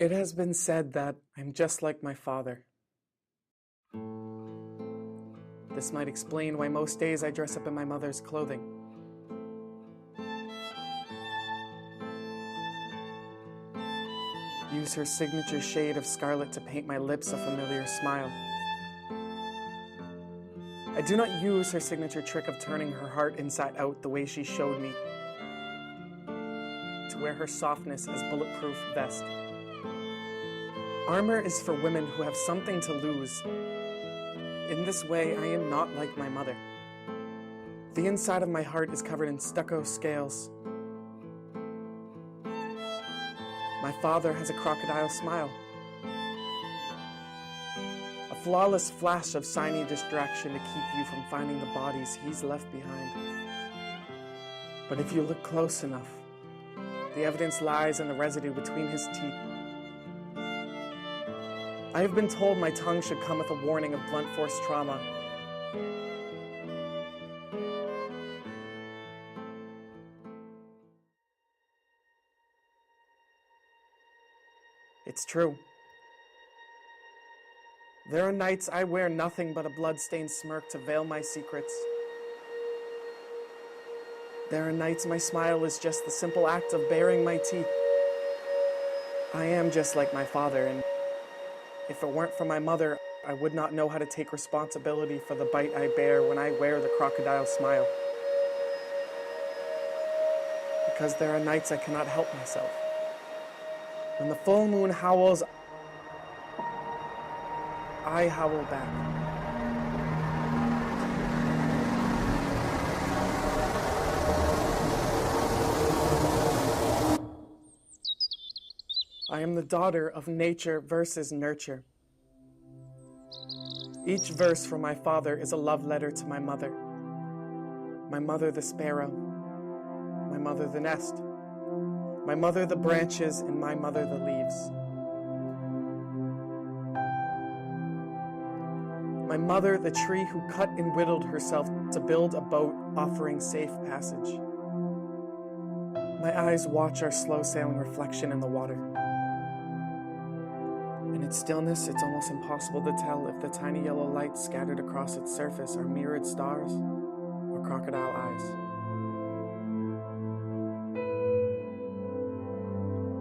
It has been said that I'm just like my father. This might explain why most days I dress up in my mother's clothing. Use her signature shade of scarlet to paint my lips a familiar smile. I do not use her signature trick of turning her heart inside out the way she showed me, to wear her softness as bulletproof vest. Armor is for women who have something to lose. In this way, I am not like my mother. The inside of my heart is covered in stucco scales. My father has a crocodile smile. A flawless flash of shiny distraction to keep you from finding the bodies he's left behind. But if you look close enough, the evidence lies in the residue between his teeth. I have been told my tongue should come with a warning of blunt force trauma. It's true. There are nights I wear nothing but a blood-stained smirk to veil my secrets. There are nights my smile is just the simple act of baring my teeth. I am just like my father, and if it weren't for my mother, I would not know how to take responsibility for the bite I bear when I wear the crocodile smile. Because there are nights I cannot help myself. When the full moon howls, I howl back. I am the daughter of nature versus nurture. Each verse from my father is a love letter to my mother. My mother the sparrow, my mother the nest, my mother the branches, and my mother the leaves. My mother the tree who cut and whittled herself to build a boat offering safe passage. My eyes watch our slow-sailing reflection in the water. In its stillness, it's almost impossible to tell if the tiny yellow lights scattered across its surface are mirrored stars or crocodile eyes.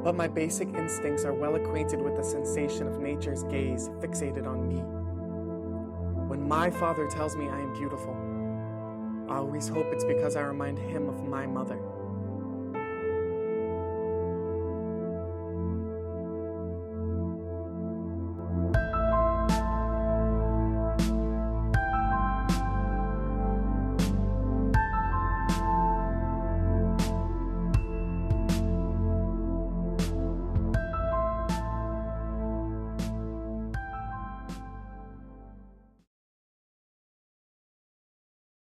But my basic instincts are well acquainted with the sensation of nature's gaze fixated on me. When my father tells me I am beautiful, I always hope it's because I remind him of my mother.